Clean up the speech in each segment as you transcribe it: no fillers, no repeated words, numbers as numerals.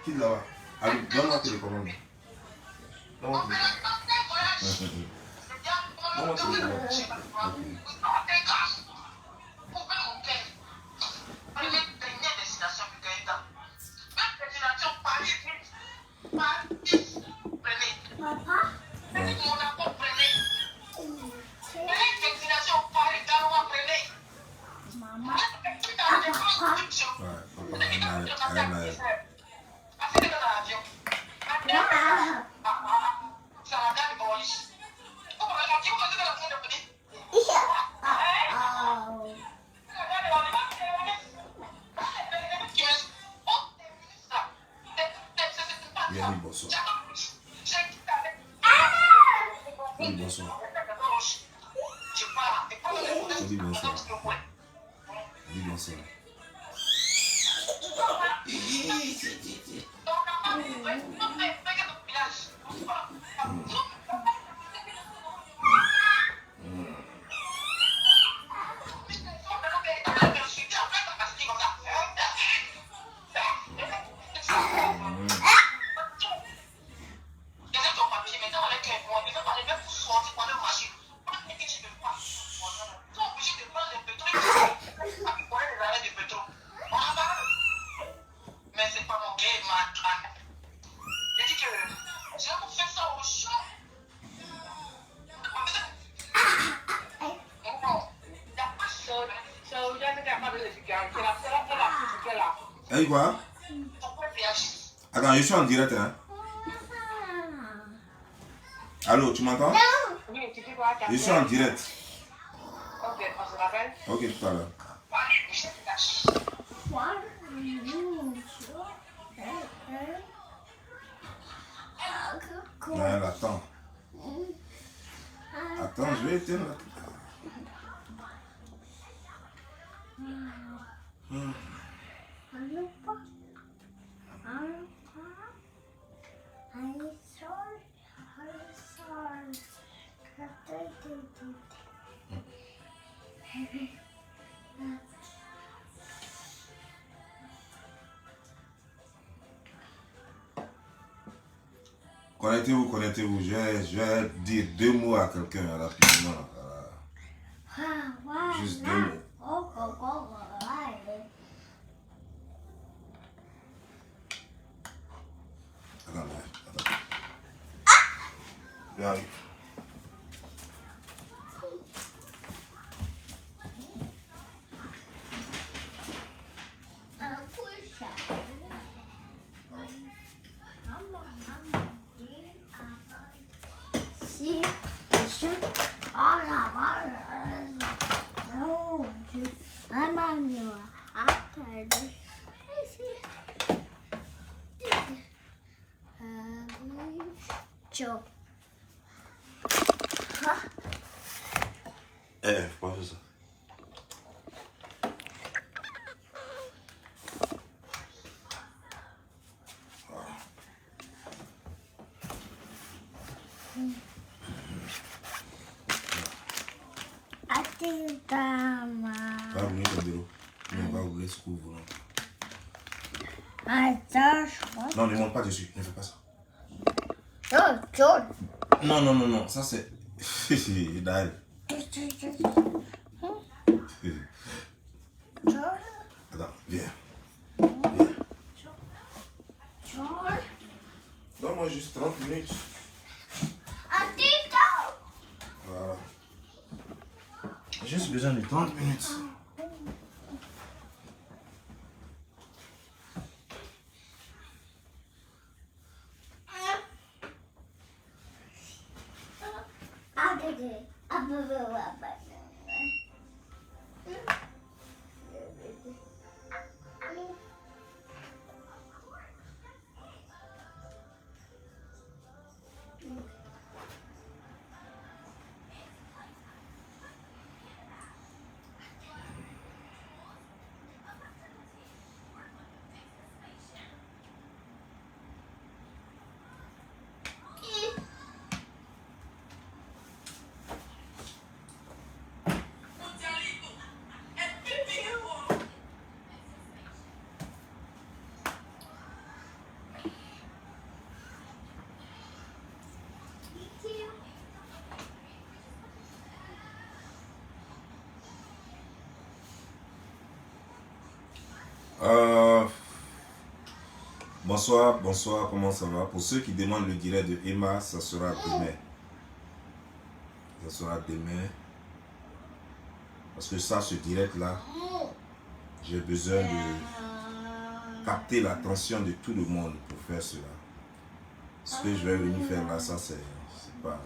Qui là-bas? Allez, donne-moi télécommande. Donne-moi télécommande. Donne-moi télécommande. Papa? Mama? Papa? Viens, bonsoir. Oui, bonsoir. Oui, bonsoir. Oui, bonsoir. Hey, quoi? Attends, je suis en direct, hein? Allô, tu m'entends? Je suis en direct. Ok, tout à l'heure. Ouais, attends. Attends, je vais éteindre. Connectez-vous, connectez-vous. Je vais dire 2 mots à quelqu'un rapidement. Juste 2 mots. Attends. J'arrive. Joe. Pas faire ça. Va ouvrir ton bureau. On va ouvrir ce que vous voulez. Non, ne monte pas dessus. Ne fais pas ça. Non. Ça c'est. Daël. Attends, viens. Donne-moi juste 30 minutes. Voilà. J'ai juste besoin de 30 minutes. Bonsoir, bonsoir, comment ça va? Pour ceux qui demandent le direct de Emma, ça sera demain. Ça sera demain. Parce que ça, ce direct-là, j'ai besoin de capter l'attention de tout le monde pour faire cela. Ce que je vais venir faire là, ça c'est pas...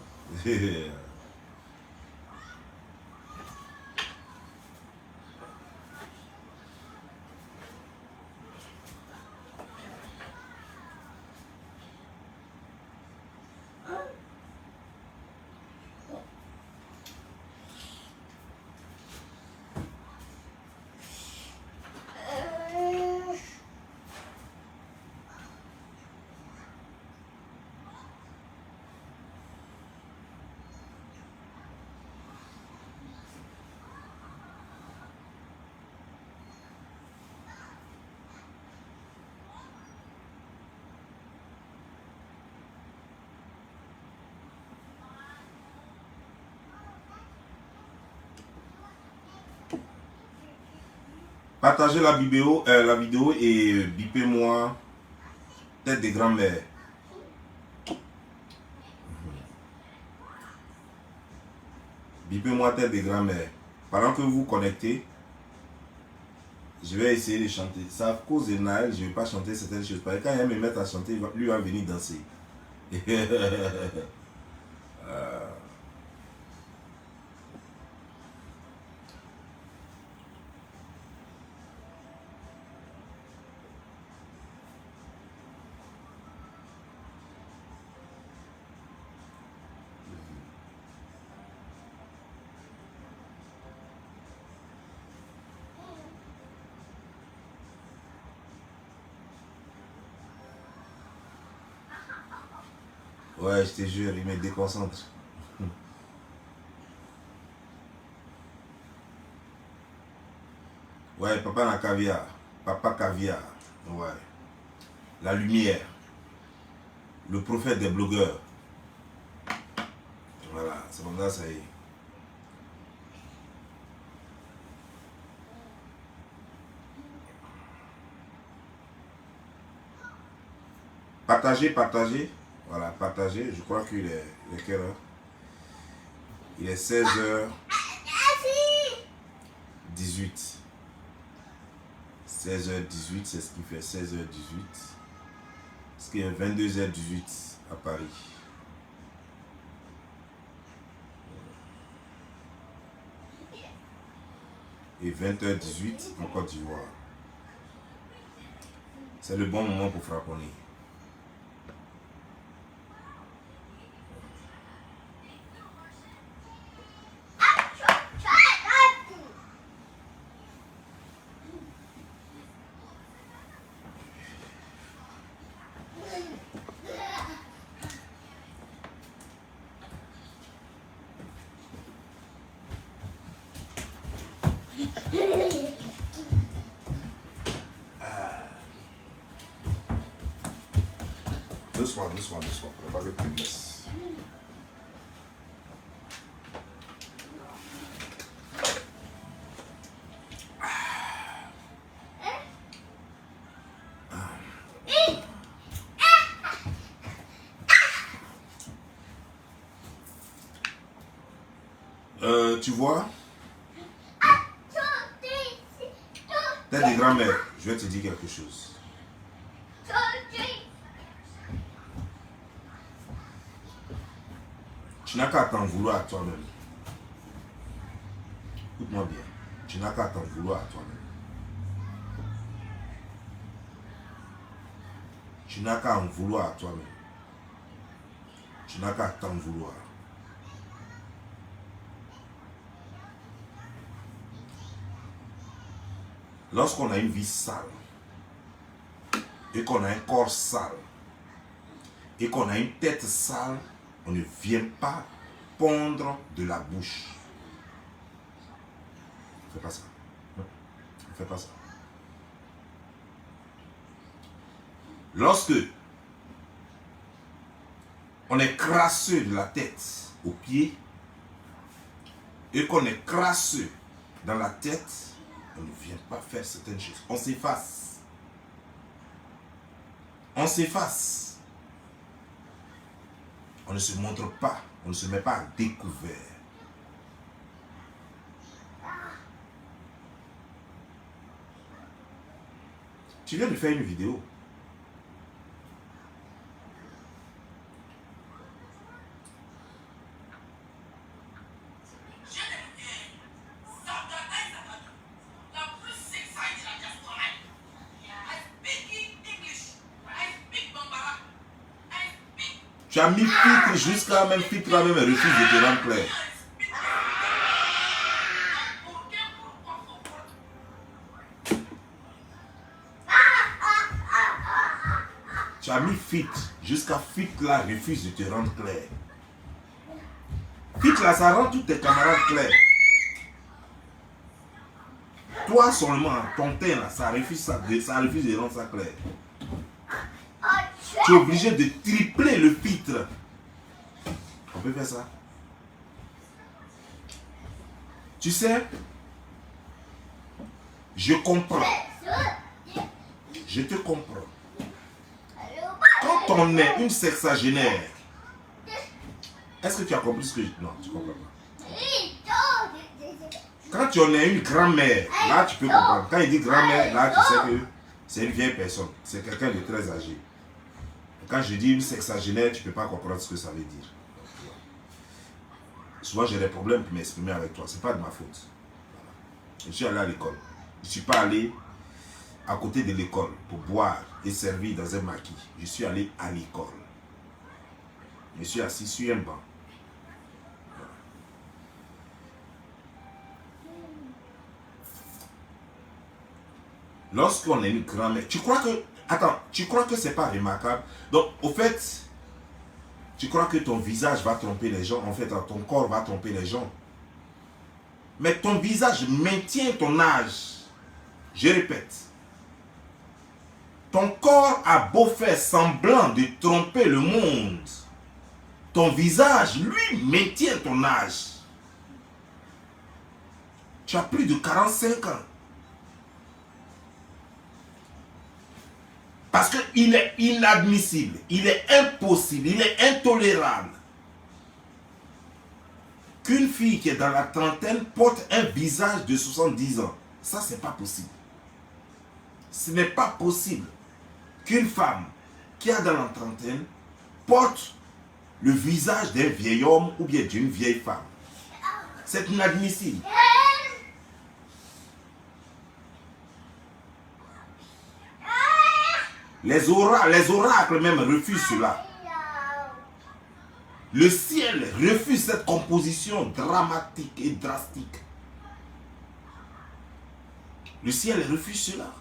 Partagez la vidéo et bipez-moi tête des grands-mères. Bipez-moi tête des grands-mères. Pendant que vous vous connectez, je vais essayer de chanter. Ça à cause de Naël, je ne vais pas chanter certaines choses. Parce que quand il va me mettre à chanter, lui va venir danser. Ouais, je te jure, il me déconcentre. Ouais, papa la caviar. Papa caviar. Ouais. La lumière. Le prophète des blogueurs. Voilà, c'est comme ça y est. Partagez, partagez. Voilà, partagez. Je crois qu'il est quelle heure? Il est 16h18. 16h18, c'est ce qui fait 16h18. Ce qui est 22h18 à Paris. Et 20h18 en Côte d'Ivoire. C'est le bon moment pour frapponner. Doucement, pour pas que tu me laisses. Tu vois, t'es des grands-mères, je vais te dire quelque chose. Tu n'as qu'à t'en vouloir à toi-même. Écoute-moi bien. Tu n'as qu'à t'en vouloir à toi-même. Tu n'as qu'à en vouloir à toi-même. Tu n'as qu'à t'en vouloir. Lorsqu'on a une vie sale, et qu'on a un corps sale, et qu'on a une tête sale, on ne vient pas pondre de la bouche. On ne fait pas ça. On ne fait pas ça. Lorsque on est crasseux de la tête aux pieds, et qu'on est crasseux dans la tête, On ne vient pas faire certaines choses. On s'efface. On s'efface. On ne se montre pas. On ne se met pas à découvert. Tu viens de faire une vidéo. Tu as mis filtre jusqu'à même filtre là même refuse de te rendre clair. Tu as mis filtre jusqu'à filtre là refuse de te rendre clair. Filtre là ça rend tous tes camarades clairs. Toi seulement, ton teint là, ça refuse de rendre ça clair. Tu es obligé de tripler le filtre. On peut faire ça. Tu sais, je comprends. Je te comprends. Quand on est une sexagénaire, est-ce que tu as compris ce que je dis? Non, tu ne comprends pas. Quand tu en es une grand-mère, là tu peux comprendre. Quand il dit grand-mère, là tu sais que c'est une vieille personne. C'est quelqu'un de très âgé. Quand je dis une sexagénaire, tu ne peux pas comprendre ce que ça veut dire. Souvent j'ai des problèmes pour m'exprimer avec toi. Ce n'est pas de ma faute. Je suis allé à l'école. Je ne suis pas allé à côté de l'école pour boire et servir dans un maquis. Je suis allé à l'école. Je suis assis sur un banc. Lorsqu'on est une grand-mère, tu crois que... Attends, tu crois que c'est pas remarquable? Donc, au fait, tu crois que ton visage va tromper les gens. En fait, ton corps va tromper les gens. Mais ton visage maintient ton âge. Je répète. Ton corps a beau faire semblant de tromper le monde. Ton visage, lui, maintient ton âge. Tu as plus de 45 ans. Parce qu'il est inadmissible, il est impossible, il est intolérable qu'une fille qui est dans la trentaine porte un visage de 70 ans. Ça, c'est pas possible. Ce n'est pas possible qu'une femme qui est dans la trentaine porte le visage d'un vieil homme ou bien d'une vieille femme. C'est inadmissible. Les oracles même refusent cela. Le ciel refuse cette composition dramatique et drastique. Le ciel refuse cela.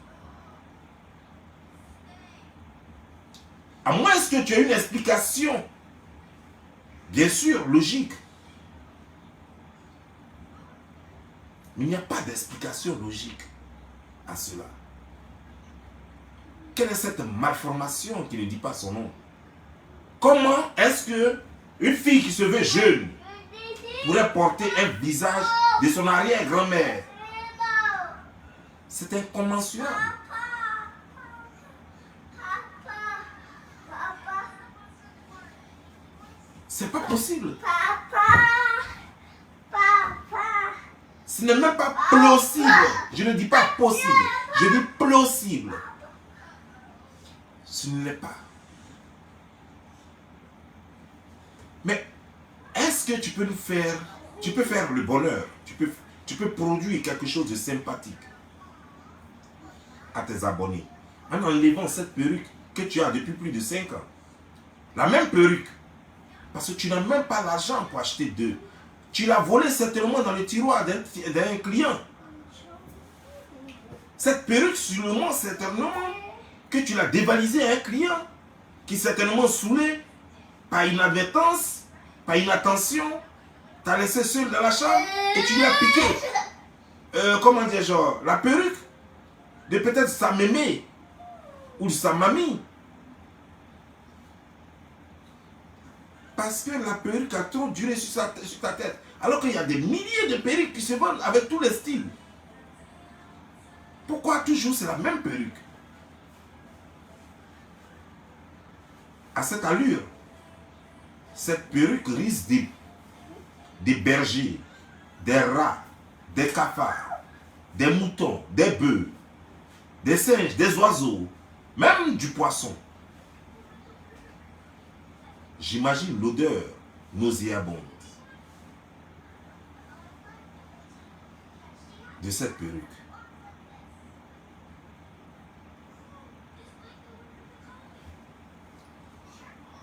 À moins que tu aies une explication, bien sûr, logique. Mais il n'y a pas d'explication logique à cela. Quelle est cette malformation qui ne dit pas son nom? Comment est-ce que une fille qui se veut jeune pourrait porter un visage de son arrière-grand-mère? C'est incommensurable. C'est pas possible. Ce n'est même pas plausible. Je ne dis pas possible. Je dis plausible. Ce ne l'est pas. Mais est-ce que tu peux nous faire, tu peux faire le bonheur, tu peux produire quelque chose de sympathique à tes abonnés en enlevant cette perruque que tu as depuis plus de 5 ans. La même perruque. Parce que tu n'as même pas l'argent pour acheter deux. Tu l'as volée certainement dans le tiroir d'un client. Cette perruque, sûrement, certainement, que tu l'as dévalisée à un client qui certainement saoulé par inadvertance, par inattention, t'a laissé seul dans la chambre et tu lui as piqué, comment dire, genre, la perruque de peut-être sa mémé ou de sa mamie. Parce que la perruque a trop duré sur ta tête. Alors qu'il y a des milliers de perruques qui se vendent avec tous les styles. Pourquoi toujours c'est la même perruque? À cette allure, cette perruque risque des bergers, des rats, des cafards, des moutons, des bœufs, des singes, des oiseaux, même du poisson. J'imagine l'odeur nauséabonde de cette perruque.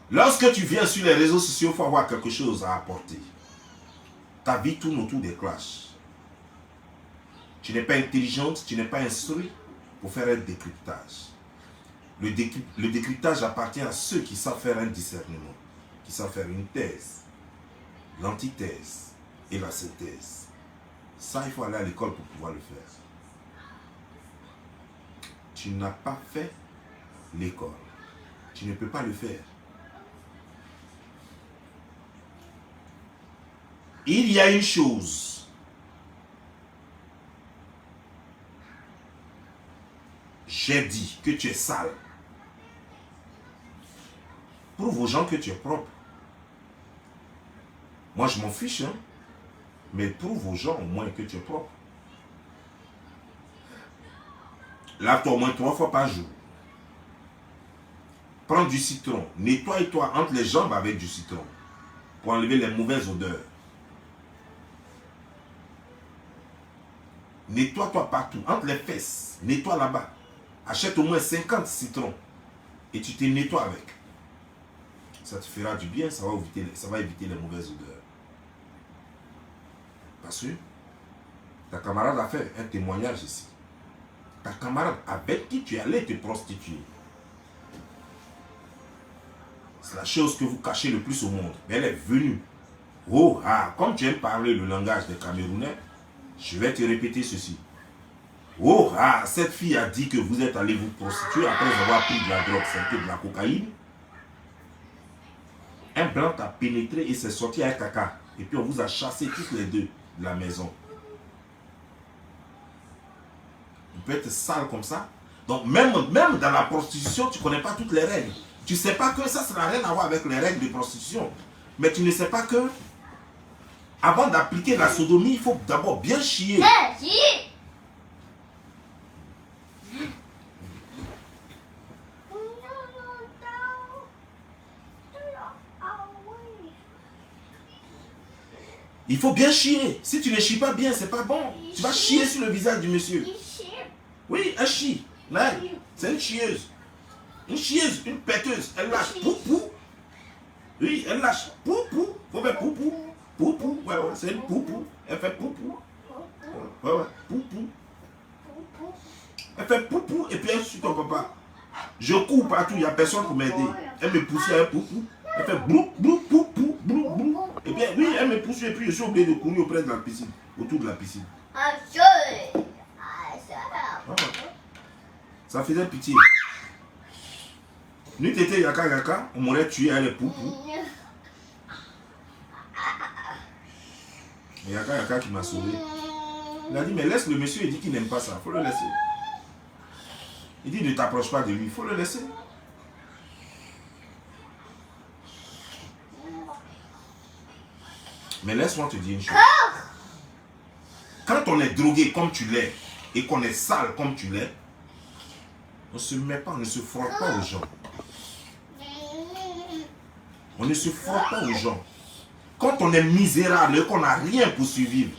Lorsque tu viens sur les réseaux sociaux, il faut avoir quelque chose à apporter. Ta vie tourne autour des clashs. Tu n'es pas intelligente, tu n'es pas instruit pour faire un décryptage. Le décryptage appartient à ceux qui savent faire un discernement, qui savent faire une thèse, l'antithèse et la synthèse. Ça, il faut aller à l'école pour pouvoir le faire. Tu n'as pas fait l'école. Tu ne peux pas le faire. Il y a une chose. J'ai dit que tu es sale. Prouve aux gens que tu es propre. Moi, je m'en fiche, hein. Mais prouve aux gens au moins que tu es propre. Lave-toi au moins 3 fois par jour. Prends du citron. Nettoie-toi entre les jambes avec du citron. Pour enlever les mauvaises odeurs. Nettoie-toi partout, entre les fesses. Nettoie là-bas. Achète au moins 50 citrons. Et tu te nettoies avec. Ça te fera du bien, ça va éviter les mauvaises odeurs. Parce que ta camarade a fait un témoignage ici. Ta camarade avec qui tu allais te prostituer. C'est la chose que vous cachez le plus au monde. Mais elle est venue. Oh, ah, comme tu aimes parler le langage des Camerounais, je vais te répéter ceci. Oh, ah, cette fille a dit que vous êtes allé vous prostituer après avoir pris de la drogue, c'était de la cocaïne. Un blanc t'a pénétré et s'est sorti avec caca. Et puis on vous a chassé tous les deux de la maison. On peut être sale comme ça. Donc même dans la prostitution, tu ne connais pas toutes les règles. Tu ne sais pas que ça n'a rien à voir avec les règles de prostitution. Mais tu ne sais pas que avant d'appliquer la sodomie, il faut d'abord bien chier. Il faut bien chier. Si tu ne chies pas bien, c'est pas bon. Tu vas chier sur le visage du monsieur. Oui, elle chie. Là, c'est une chieuse. Une chieuse, une péteuse. Elle lâche poupou. Oui, elle lâche poupou. Faut faire poupou. Poupou. Ouais, c'est une poupou. Elle fait poupou. Ouais, poupou. Elle fait poupou et puis elle suit ton papa. Je cours partout, il n'y a personne pour m'aider. Elle me pousse à un poupou. Elle fait blou, blou, poupou, blou, blou. Et bien, oui, elle me pousse et puis je suis obligé de courir auprès de la piscine, autour de la piscine. Ça faisait pitié. Nous t'étais yaka, on m'aurait tué à les poupou. Et yaka qui m'a sauvé. Il a dit, mais laisse le monsieur, il dit qu'il n'aime pas ça, il faut le laisser. Il dit, ne t'approche pas de lui, il faut le laisser. Mais laisse-moi te dire une chose. Quand on est drogué comme tu l'es et qu'on est sale comme tu l'es, on ne se met pas, on ne se frotte pas aux gens. On ne se frotte pas aux gens. Quand on est misérable et qu'on n'a rien pour survivre,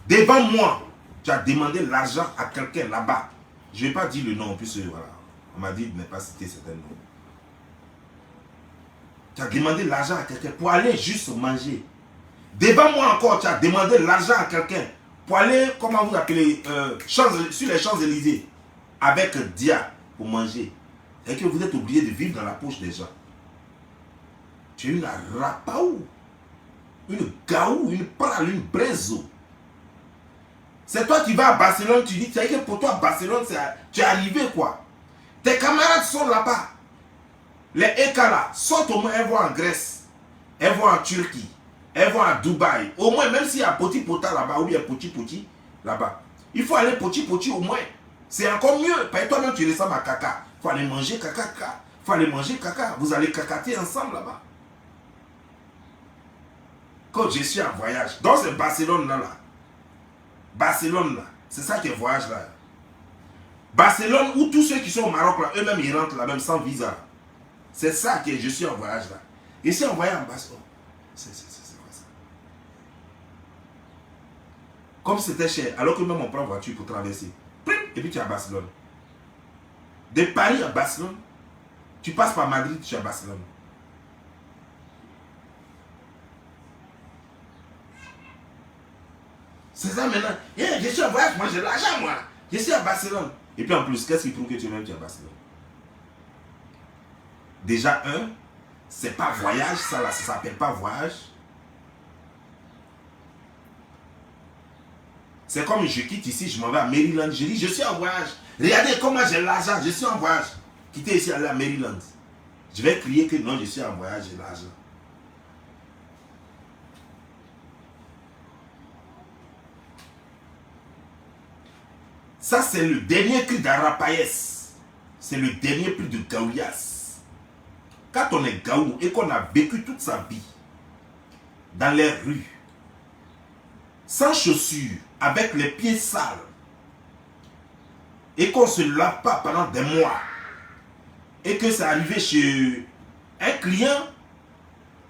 devant moi, tu as demandé l'argent à quelqu'un là-bas. Je ne vais pas dire le nom, puisque voilà, on m'a dit de ne pas citer certains noms. Tu as demandé l'argent à quelqu'un pour aller juste manger. Devant moi encore, tu as demandé l'argent à quelqu'un pour aller, comment vous appelez, sur les Champs-Élysées, avec Dia pour manger. Et que vous êtes obligé de vivre dans la poche des gens. Tu es une rapaou, une gaou, une prale, une brezo. C'est toi qui vas à Barcelone, tu dis, tu sais que pour toi, Barcelone, tu es arrivé quoi. Tes camarades sont là-bas. Les Ekala, sortent au moins, elles vont en Grèce, elles vont en Turquie, elles vont à Dubaï. Au moins, même s'il y a Poti Pota là-bas, ou bien Poti Poti là-bas, il faut aller Poti Poti au moins. C'est encore mieux. Parce que toi-même, tu ressembles à caca. Il faut aller manger caca. Il faut aller manger caca. Vous allez cacater ensemble là-bas. Quand je suis en voyage, dans ce Barcelone là, Barcelone là, c'est ça qui est voyage là. Barcelone où tous ceux qui sont au Maroc là, eux-mêmes ils rentrent là même sans visa. C'est ça que je suis en voyage là. Et si on voyage en Barcelone, c'est quoi ça? Comme c'était cher, alors que même on prend voiture pour traverser. Et puis tu es à Barcelone. De Paris à Barcelone, tu passes par Madrid, tu es à Barcelone. C'est ça maintenant. Yeah, je suis en voyage, moi j'ai de l'argent moi. Je suis à Barcelone. Et puis en plus, qu'est-ce qui prouve que tu es même à Barcelone? Déjà, c'est pas voyage, ça là, ça s'appelle pas voyage. C'est comme je quitte ici, je m'en vais à Maryland, je dis je suis en voyage. Regardez comment j'ai l'argent, je suis en voyage. Quitter ici, aller à Maryland. Je vais crier que non, je suis en voyage, j'ai l'argent. Ça, c'est le dernier cri d'Arapaïs. C'est le dernier cri de Gaouias. Quand on est Gaou et qu'on a vécu toute sa vie dans les rues, sans chaussures, avec les pieds sales, et qu'on ne se lave pas pendant des mois, et que c'est arrivé chez un client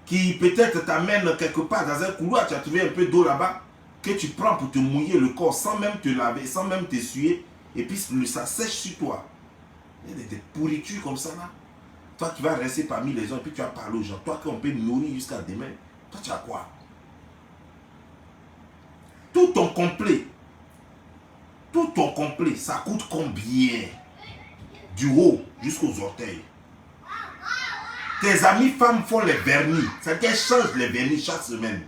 qui peut-être t'amène quelque part dans un couloir, tu as trouvé un peu d'eau là-bas, que tu prends pour te mouiller le corps sans même te laver, sans même t'essuyer, et puis ça sèche sur toi. Il y a des pourritures comme ça là. Toi qui vas rester parmi les gens, et puis tu vas parler aux gens. Toi qu'on peut nourrir jusqu'à demain, toi tu as quoi? Tout ton complet, ça coûte combien? Du haut jusqu'aux orteils. Tes amies femmes font les vernis, c'est qu'elles changent les vernis chaque semaine.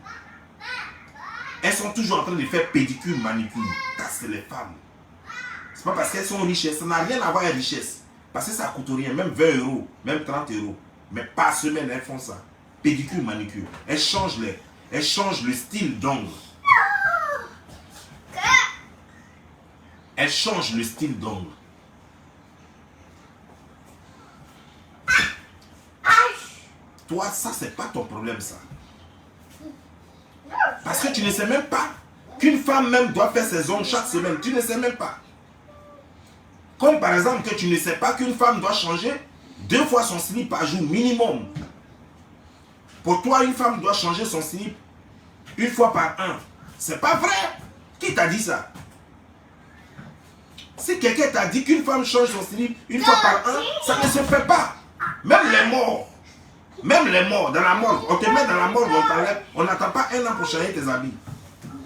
Elles sont toujours en train de faire pédicure, manicure. Ça, c'est les femmes. C'est pas parce qu'elles sont riches, ça n'a rien à voir avec richesse. Parce que ça coûte rien, même 20 €, même 30 €. Mais par semaine, elles font ça. Pédicure, manicure. Elles changent le style d'ongle. Elles changent le style d'ongle. Toi, ça, c'est pas ton problème, ça. Parce que tu ne sais même pas qu'une femme même doit faire ses ongles chaque semaine. Tu ne sais même pas. Comme par exemple que tu ne sais pas qu'une femme doit changer 2 fois son slip par jour minimum. Pour toi, une femme doit changer son slip 1 fois par an. C'est pas vrai. Qui t'a dit ça? Si quelqu'un t'a dit qu'une femme change son slip 1 fois par an, ça ne se fait pas. Même les morts. Même les morts, dans la morgue, on te met dans la morgue, on t'enlève, on n'attend pas 1 an pour changer tes habits.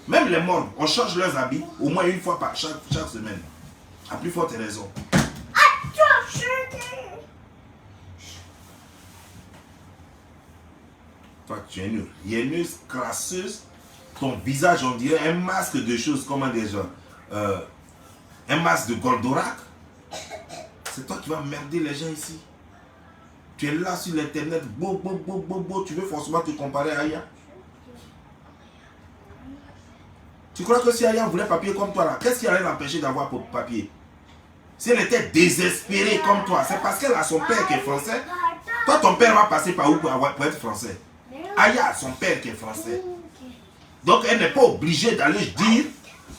Même les morts, on change leurs habits au moins 1 fois par chaque semaine. À plus forte raison. Toi, tu es une rieneuse, crasseuse. Ton visage, on dirait un masque de choses, comment déjà un masque de Goldorak. C'est toi qui vas merder les gens ici. Tu es là sur l'internet, tu veux forcément te comparer à Aya. Tu crois que si Aya voulait papier comme toi là, qu'est-ce qui allait l'empêcher d'avoir papier? Si elle était désespérée comme toi, c'est parce qu'elle a son père qui est français. Toi, ton père va passer par où pour être français? Aya a son père qui est français. Donc elle n'est pas obligée d'aller dire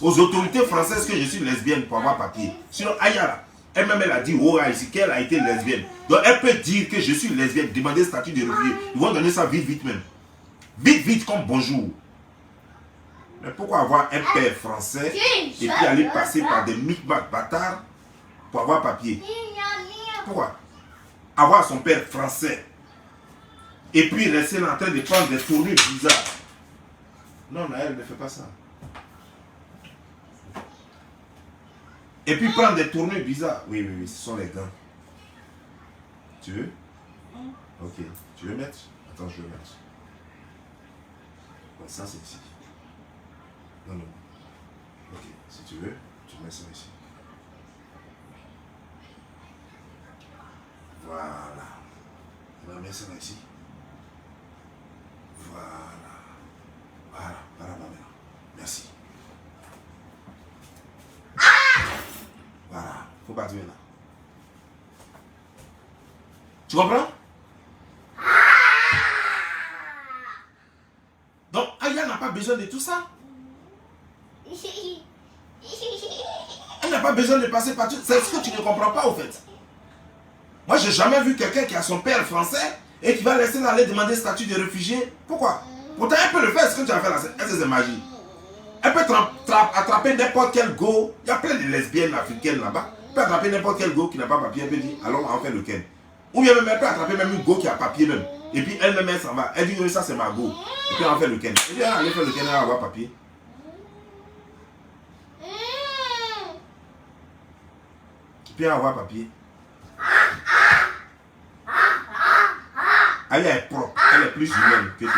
aux autorités françaises que je suis lesbienne pour avoir papier. Sinon Aya là, elle-même elle a dit oh, ici qu'elle a été lesbienne. Donc elle peut dire que je suis lesbienne, demander statut de réfugié. Ils vont donner ça vite même. Vite comme bonjour. Mais pourquoi avoir un père français et puis aller passer par des micmacs bâtards pour avoir papier? Pourquoi? Avoir son père français et puis rester là en train de prendre des tournures bizarres. Non, elle ne fait pas ça. Et puis prendre des tournures bizarres. Oui, ce sont les gants. Tu veux? Ok. Tu veux mettre? Attends, je vais mettre. Bon, ça c'est ici. Non. Ok, si tu veux, tu mets ça ici. Voilà. On va mettre ça là ici. Voilà. faut partir maintenant. Tu comprends? Donc, Aya n'a pas besoin de tout ça. Elle n'a pas besoin de passer par tout. C'est ce que tu ne comprends pas, au fait. Moi, j'ai jamais vu quelqu'un qui a son père français et qui va laisser aller demander statut de réfugié. Pourquoi? Pourtant, elle peut le faire. Ce que tu as fait là, c'est magie. Elle peut attraper n'importe quel go. Il y a plein de lesbiennes africaines là-bas. Elle peut attraper n'importe quel go qui n'a pas papier. Elle peut dire, allons en faire le ken. Ou bien même, elle peut attraper même une go qui a papier même. Et puis elle-même, elle s'en va. Elle dit, oui, ça c'est ma go. Et puis elle en fait le ken. Elle dit, allez faire le ken, elle va avoir papier. Et puis elle va avoir papier. Elle est propre. Elle est plus humaine que toi.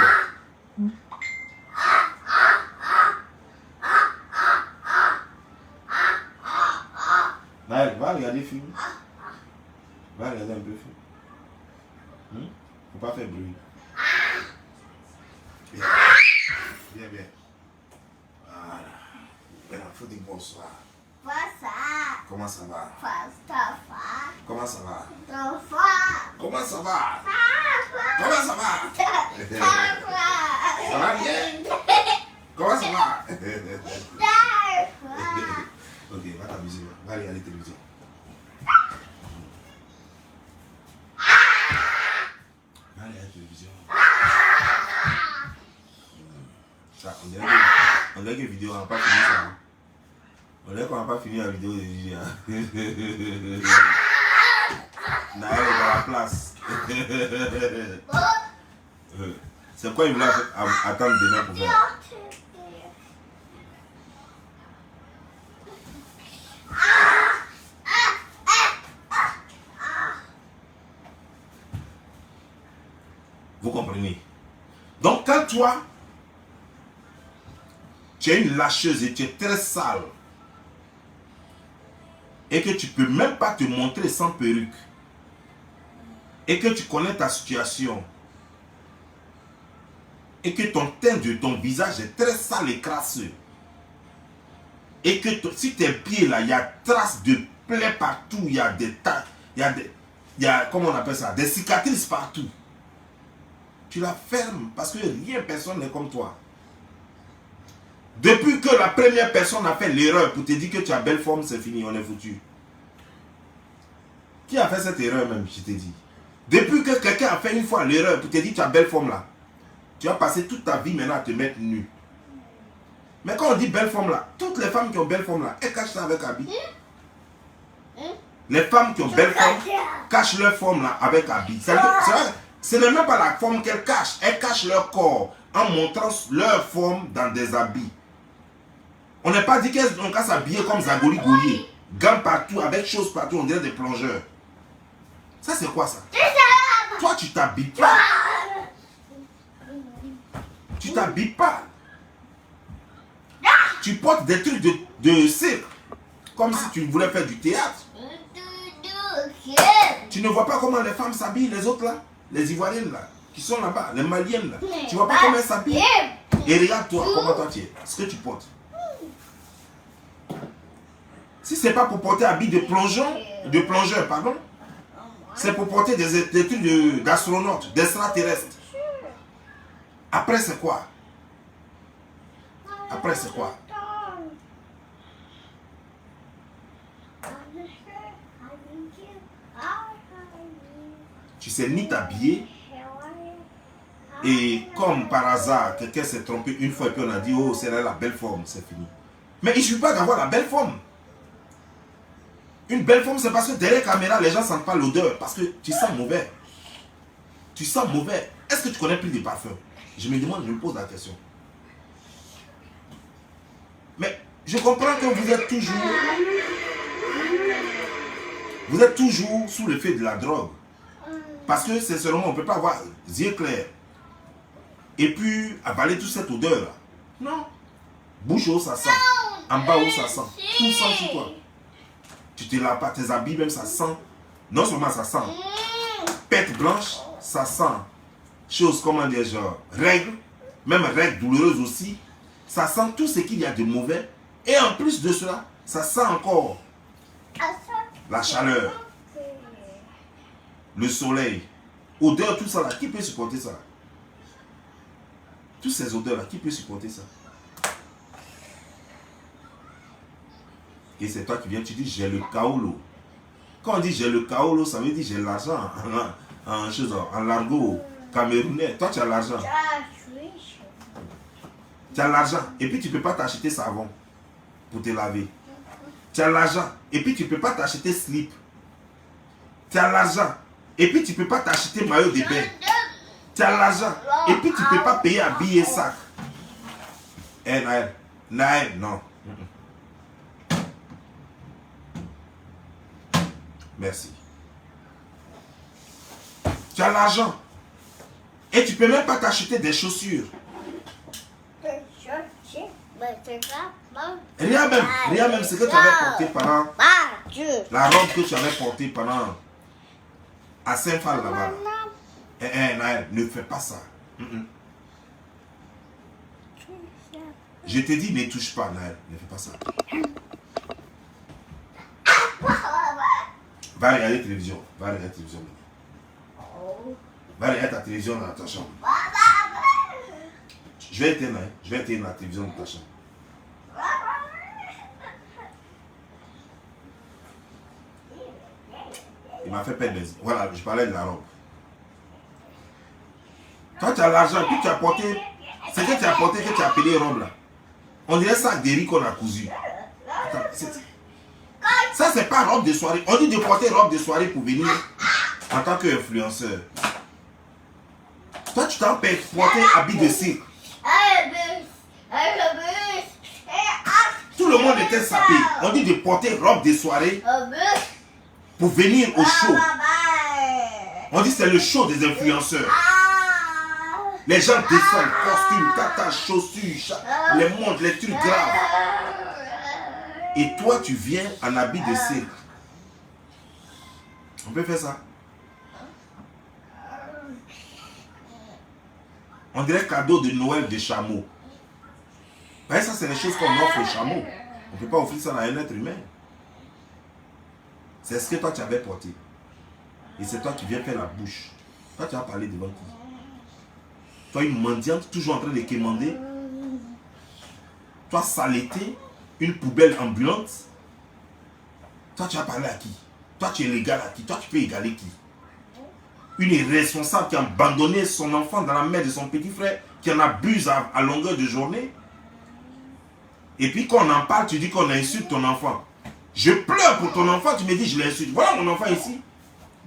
Va regarder le film. Va regarder un peu le film. Faut pas faire bruit. Bien. Bien, bien. Voilà. Maintenant, faut dire bonsoir. Comment ça va? Comment ça va? Comment ça va? Comment ça va? Ça va bien? Comment ça va? Ok, va t'amuser. Va aller à la télévision. Va aller à la télévision. Ça, on dirait que la vidéo, on n'a pas fini ça. On dirait qu'on n'a pas fini la vidéo de Gigi. Naël est dans la place. C'est quoi il voulait attendre demain pour faire? Vous comprenez? Donc quand toi, tu es une lâcheuse et tu es très sale, et que tu ne peux même pas te montrer sans perruque, et que tu connais ta situation, et que ton teint de ton visage est très sale et crasseux, et que si tes pieds là, il y a traces de plaies partout, il y a des tas, il y a, comment on appelle ça, des cicatrices partout. Tu la fermes parce que rien, personne n'est comme toi. Depuis que la première personne a fait l'erreur pour te dire que tu as belle forme, c'est fini, on est foutu. Qui a fait cette erreur même, je t'ai dit? Depuis que quelqu'un a fait une fois l'erreur pour te dire que tu as belle forme là, tu vas passer toute ta vie maintenant à te mettre nu. Mais quand on dit belle forme là, toutes les femmes qui ont belle forme là, elles cachent ça avec habit. Les femmes qui ont belle forme cachent leur forme là avec habit. Ce n'est même pas la forme qu'elles cachent. Elles cachent leur corps en montrant leur forme dans des habits. On n'est pas dit qu'on va s'habiller comme Zagori Goulier. Gants partout, avec choses partout, on dirait des plongeurs. Ça c'est quoi ça? Toi tu t'habilles pas. Tu t'habilles pas. Tu portes des trucs de cirque. Comme si tu voulais faire du théâtre. Tu ne vois pas comment les femmes s'habillent, les autres là? Les Ivoiriennes là, qui sont là-bas, les Maliennes là. Tu vois pas comment elles s'habillent? Et regarde-toi, comment toi tu es, ce que tu portes. Si c'est pas pour porter habit de plongeur, pardon, c'est pour porter des trucs d'astronautes, d'extraterrestres. Après c'est quoi? Après c'est quoi? Tu sais ni t'habiller. Et comme par hasard, quelqu'un s'est trompé une fois et puis on a dit, oh, c'est là la belle forme, c'est fini. Mais il ne suffit pas d'avoir la belle forme. Une belle forme, c'est parce que derrière la caméra, les gens ne sentent pas l'odeur. Parce que tu sens mauvais. Tu sens mauvais. Est-ce que tu connais plus de parfums? Je me demande, je me pose la question. Mais je comprends que vous êtes toujours sous l'effet de la drogue. Parce que sincèrement, on ne peut pas avoir les yeux clairs. Et puis, avaler toute cette odeur là. Non. Bouche haut, ça sent. En bas haut, ça sent. Tout sent sur toi. Tu te laves pas, tes habits même, ça sent. Non seulement ça sent. Pète blanche, ça sent. Chose, comment dire, genre, règles. Même règles douloureuses aussi. Ça sent tout ce qu'il y a de mauvais. Et en plus de cela, ça sent encore la chaleur, le soleil, odeur, tout ça là, qui peut supporter ça? Toutes ces odeurs là, qui peut supporter ça? Et c'est toi qui viens, tu dis j'ai le kaolo. Quand on dit j'ai le kaolo, ça veut dire j'ai l'argent en l'argot camerounais. Toi tu as l'argent. Tu as l'argent et puis tu ne peux pas t'acheter savon pour te laver. Tu as l'argent et puis tu ne peux pas t'acheter slip. Tu as l'argent et puis tu ne peux pas t'acheter maillot de bain. Tu as l'argent et puis tu ne peux pas payer un billet sac. Eh Naël, Naël, non. Merci. Tu as l'argent et tu ne peux même pas t'acheter des chaussures. Rien même ce que tu avais porté pendant la robe que tu avais portée pendant à Saint-Phal là-bas. Naël, ne fais pas ça. Je te dis, ne touche pas, Naël, ne fais pas ça. Va regarder la télévision. Va regarder la télévision. Va regarder ta télévision dans ta chambre. Je vais éteindre, hein. Je vais éteindre la télévision dans ta chambre. Il m'a fait perdre des... Voilà, je parlais de la robe. Toi, tu as l'argent, puis tu as porté... C'est que tu as porté, que tu as appelé robe là. On dirait sac de riz qu'on a cousu. Attends, ça, c'est pas robe de soirée. On dit de porter robe de soirée pour venir en tant qu'influenceur. Toi, tu t'en peux porter habit de cirque. Tout le monde était sapé. On dit de porter robe de soirée pour venir au show. On dit c'est le show des influenceurs. Les gens descendent, costumes, tata, chaussures, les montres, les trucs graves. Et toi, tu viens en habit de cirque. On peut faire ça. On dirait cadeau de Noël des chameaux. Ben, ça, c'est les choses qu'on offre aux chameaux. On ne peut pas offrir ça à un être humain. C'est ce que toi, tu avais porté. Et c'est toi qui viens faire la bouche. Toi, tu as parlé devant qui? Toi, une mendiante, toujours en train de quémander. Toi, saleté, une poubelle ambulante. Toi, tu as parlé à qui? Toi, tu es légal à qui? Toi, tu peux égaler qui? Une irresponsable qui a abandonné son enfant dans la main de son petit frère, qui en abuse à longueur de journée. Et puis quand on en parle, tu dis qu'on insulte ton enfant. Je pleure pour ton enfant, tu me dis je l'insulte. Voilà mon enfant ici.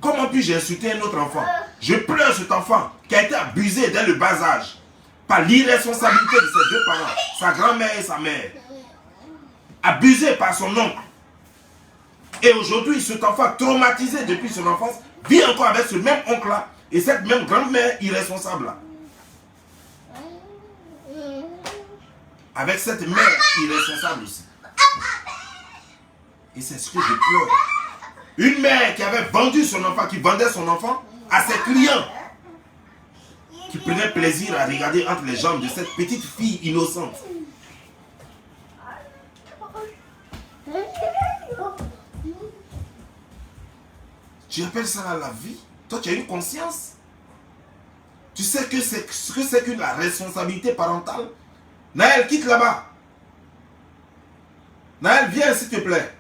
Comment puis-je insulter un autre enfant? Je pleure cet enfant qui a été abusé dès le bas âge par l'irresponsabilité de ses deux parents, sa grand-mère et sa mère. Abusé par son oncle. Et aujourd'hui, cet enfant traumatisé depuis son enfance vit encore avec ce même oncle-là et cette même grand-mère irresponsable-là. Avec cette mère irresponsable aussi. Et c'est ce que je pleure. Une mère qui avait vendu son enfant, qui vendait son enfant à ses clients, qui prenait plaisir à regarder entre les jambes de cette petite fille innocente. Tu appelles ça la vie? Toi, tu as une conscience? Tu sais que c'est ce que c'est que la responsabilité parentale? Naël, quitte là-bas. Naël, viens s'il te plaît.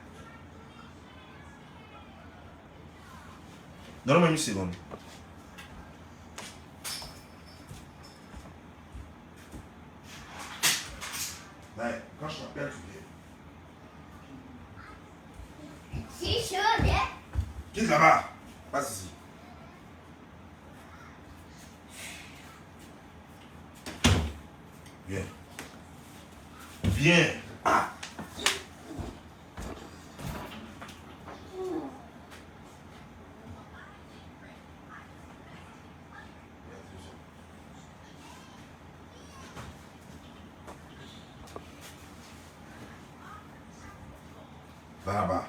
Donne-moi une seconde. Naël, quand je t'appelle, tu viens. C'est chaud, hein? Quitte là-bas. Passe ici. Viens. Viens. Ah. Va là-bas.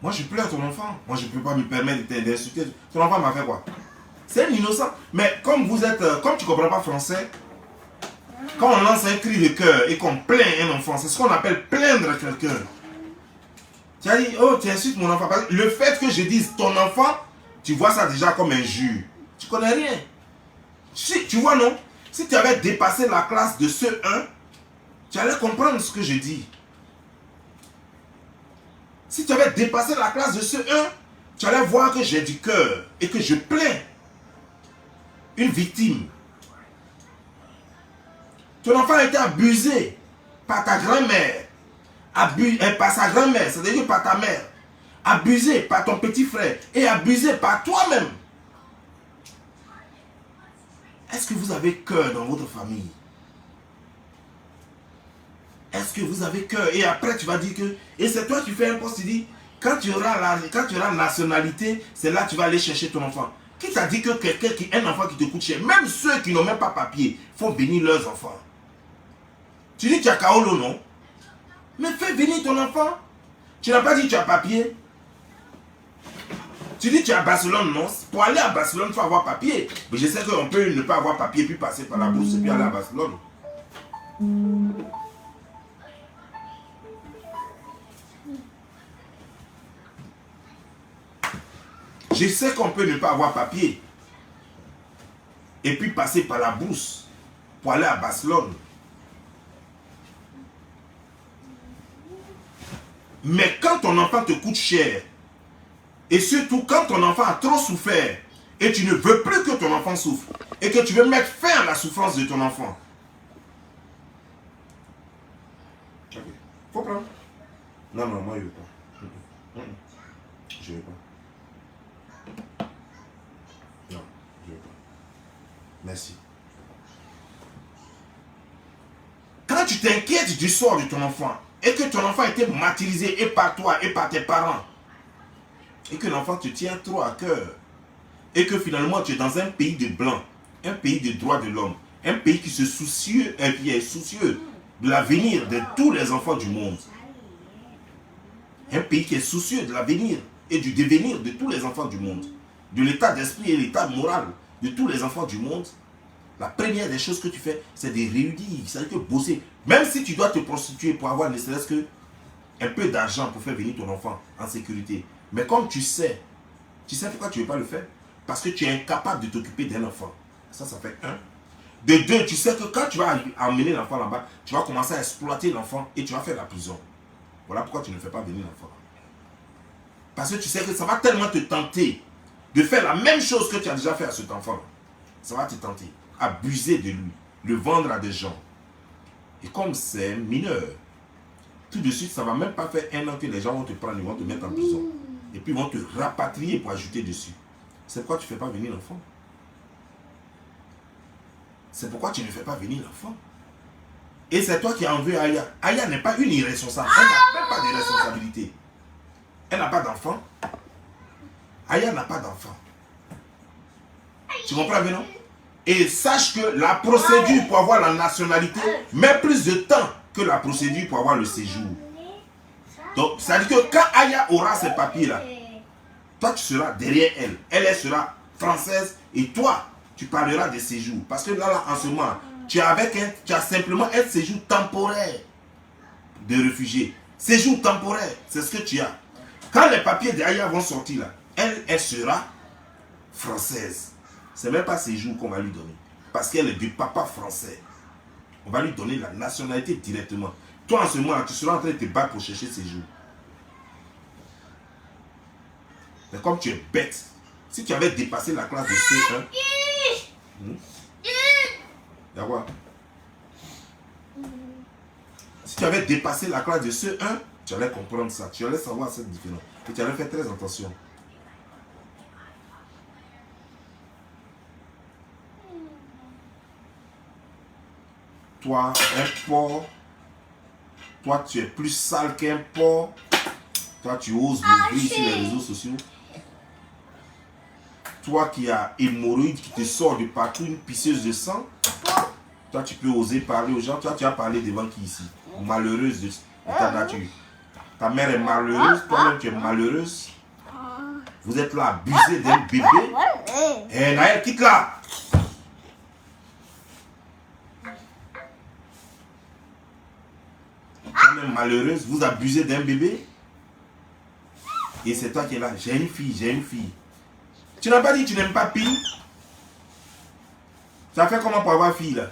Moi, je pleure ton enfant. Moi, je ne peux pas me permettre d'insulter. Ton enfant m'a fait quoi? C'est un innocent. Mais comme vous êtes, comme tu ne comprends pas français, Quand on lance un cri de cœur et qu'on plaint un enfant, c'est ce qu'on appelle plaindre quelqu'un. Tu as dit, oh, tu insultes mon enfant. Le fait que je dise ton enfant, tu vois ça déjà comme injure. Tu connais rien. Si, tu vois, non? Si tu avais dépassé la classe de ce 1, tu allais comprendre ce que je dis. Si tu avais dépassé la classe de ce 1, tu allais voir que j'ai du cœur et que je plains une victime. Ton enfant a été abusé par ta grand-mère, par sa grand-mère, c'est-à-dire par ta mère, abusé par ton petit frère et abusé par toi-même. Est-ce que vous avez cœur dans votre famille? Est-ce que vous avez cœur? Et après tu vas dire que, et c'est toi qui fais un poste, tu dis, quand tu auras nationalité, c'est là que tu vas aller chercher ton enfant. Qui t'a dit que un enfant qui te coûte cher, même ceux qui n'ont même pas papier, font venir leurs enfants? Tu dis que tu as Kaolo, non? Mais fais venir ton enfant. Tu n'as pas dit que tu as papier. Tu dis que tu es à Barcelone, non? Pour aller à Barcelone, il faut avoir papier. Mais je sais qu'on peut ne pas avoir papier, puis passer par la bourse, et puis aller à Barcelone. Je sais qu'on peut ne pas avoir papier et puis passer par la bourse pour aller à Barcelone. Mais quand ton enfant te coûte cher, et surtout quand ton enfant a trop souffert, et tu ne veux plus que ton enfant souffre, et que tu veux mettre fin à la souffrance de ton enfant. Ok. Faut prendre. Non, moi je ne veux pas. Je ne veux pas. Non, je ne veux pas. Merci. Quand tu t'inquiètes du sort de ton enfant, et que ton enfant a été martyrisé et par toi et par tes parents, et que l'enfant te tient trop à cœur, et que finalement tu es dans un pays de blancs, un pays de droits de l'homme, un pays qui est soucieux de l'avenir de tous les enfants du monde, un pays qui est soucieux de l'avenir et du devenir de tous les enfants du monde, de l'état d'esprit et l'état moral de tous les enfants du monde. La première des choses que tu fais, c'est de réunir, c'est-à-dire que bosser. Même si tu dois te prostituer pour avoir ne serait-ce que un peu d'argent pour faire venir ton enfant en sécurité. Mais comme tu sais pourquoi tu ne veux pas le faire? Parce que tu es incapable de t'occuper d'un enfant. Ça fait 1. De 2, tu sais que quand tu vas emmener l'enfant là-bas, tu vas commencer à exploiter l'enfant et tu vas faire la prison. Voilà pourquoi tu ne fais pas venir l'enfant. Parce que tu sais que ça va tellement te tenter de faire la même chose que tu as déjà fait à cet enfant. Ça va te tenter. Abuser de lui, le vendre à des gens. Et comme c'est mineur, tout de suite, ça ne va même pas faire 1 an que les gens vont te prendre, ils vont te mettre en prison. Et puis ils vont te rapatrier pour ajouter dessus. C'est pourquoi tu ne fais pas venir l'enfant. C'est pourquoi tu ne fais pas venir l'enfant. Et c'est toi qui en veux Aya. Aya n'est pas une irresponsable. Elle n'a même pas de responsabilité. Elle n'a pas d'enfant. Aya n'a pas d'enfant. Tu comprends bien, non? Et sache que la procédure pour avoir la nationalité met plus de temps que la procédure pour avoir le séjour. Donc, ça veut dire que quand Aya aura ces papiers-là, toi tu seras derrière elle. Elle sera française et toi, tu parleras de séjour. Parce que là en ce moment, tu as simplement un séjour temporaire de réfugié. Séjour temporaire, c'est ce que tu as. Quand les papiers d'Aya vont sortir là, elle sera française. Ce n'est même pas séjour qu'on va lui donner. Parce qu'elle est du papa français. On va lui donner la nationalité directement. Toi, en ce moment, tu seras en train de te battre pour chercher séjour. Mais comme tu es bête, si tu avais dépassé la classe de C1, y'a quoi? Si tu avais dépassé la classe de C1, tu allais comprendre ça. Tu allais savoir cette différence. Et tu allais faire très attention. Toi, un porc, toi tu es plus sale qu'un porc, toi tu oses m'ouvrir sur les réseaux sociaux, toi qui as hémorroïde qui te sort de partout, une pisseuse de sang, toi tu peux oser parler aux gens, toi tu as parlé devant qui ici? Malheureuse de ta nature. Ta mère est malheureuse, toi-même tu es malheureuse. Vous êtes là abusé d'un bébé. Eh Naël, quitte là. malheureuse, vous abusez d'un bébé. Et c'est toi qui es là. J'ai une fille, j'ai une fille. Tu n'as pas dit que tu n'aimes pas Pin? Tu as fait comment pour avoir fille là?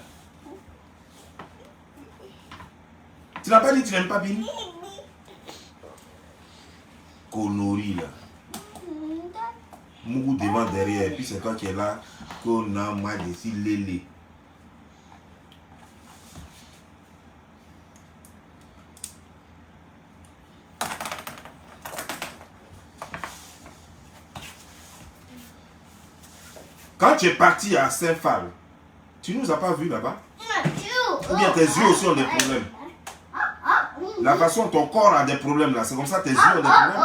Tu n'as pas dit que tu n'aimes pas Pin? Connerie là. Mougou devant derrière. Et puis c'est toi qui es là. Qu'on a mal ici, lélé. Quand tu es parti à Saint-Phal, tu nous as pas vus là-bas? Ou bien tes yeux aussi ont des problèmes? La façon dont ton corps a des problèmes là, c'est comme ça tes yeux ont des problèmes?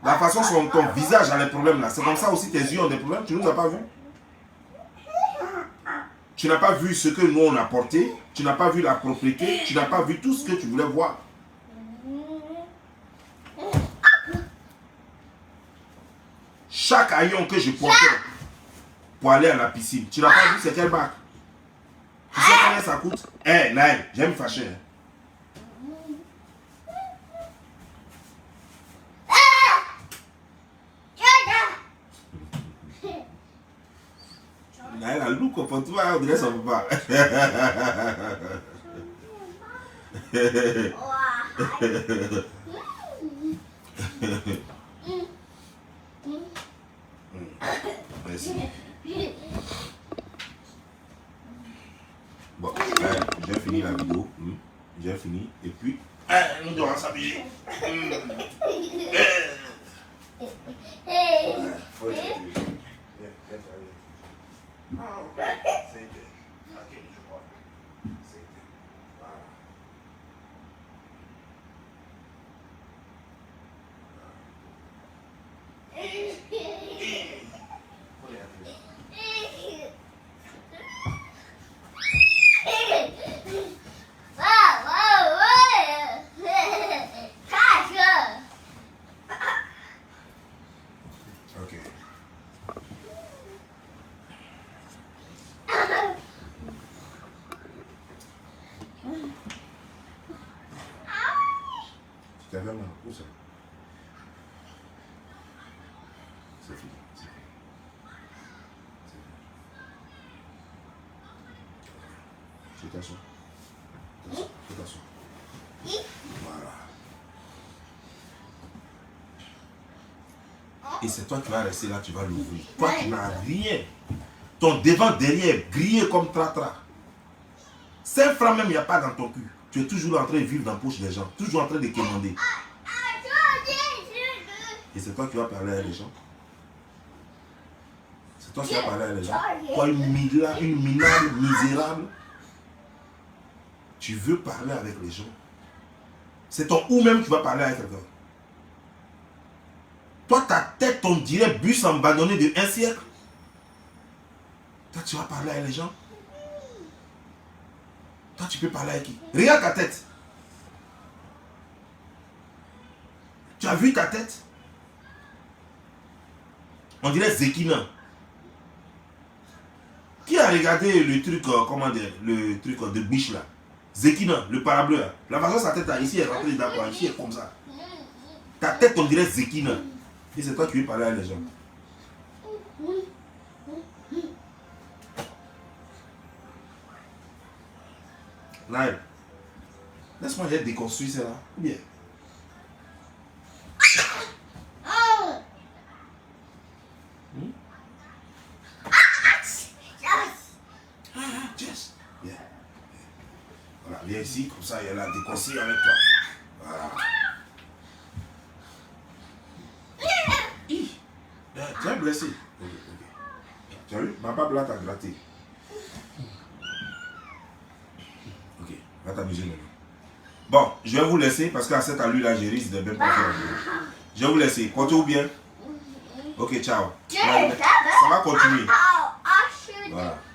La façon dont ton visage a des problèmes là, c'est comme ça aussi tes yeux ont des problèmes? Tu nous as pas vus? Tu n'as pas vu ce que nous on a porté, tu n'as pas vu la propriété, tu n'as pas vu tout ce que tu voulais voir. Chaque haillon que je portais pour aller à la piscine, tu n'as pas vu c'est quel bac? Tu sais combien ça coûte? Eh, Naël, j'aime me fâcher. Naël a loup pour toi, on dirait son papa. Merci. Bon, j'ai fini la vidéo. J'ai fini. Et puis, nous devons s'habiller. T'as vu là? Où ça? C'est fini. C'est fini. Tu t'assois. Tu t'assois. Voilà. Et c'est toi qui vas rester là, tu vas l'ouvrir. Toi qui n'as rien. Ton devant derrière grillé comme tratra. 5 francs même, il n'y a pas dans ton cul. Tu es toujours en train de vivre dans la poche des gens. Toujours en train de commander. Et c'est toi qui vas parler à les gens. C'est toi qui vas parler à les gens. Toi, une minable misérable. Tu veux parler avec les gens. C'est ton ou même qui va parler avec quelqu'un. Toi, ta tête, on dirait bus abandonné de 1 siècle. Toi, tu vas parler à les gens. Toi, tu peux parler avec qui? Regarde ta tête. Tu as vu ta tête? On dirait Zekina. Qui a regardé le truc, comment dire, le truc de biche là? Zekina, le parableu là. La façon sa tête là, ici elle est rentrée dedans, ici elle est comme ça. Ta tête, on dirait Zekina. Et c'est toi qui veux parler à les gens. Naël, laisse-moi j'ai déconstruit ça là. Bien. Jess. Bien. Voilà, viens ici, comme ça elle a déconstruit avec toi. Voilà. Tu es blessé. Ok. Tu as vu? Ma pape là t'a gratté. Ok, va t'amuser maintenant. Bon, je vais vous laisser parce qu'à cette allure là, je risque de même pas faire la vidéo. Je vais vous laisser. Portez-vous bien. Ok, ciao. Ça va continuer. Voilà.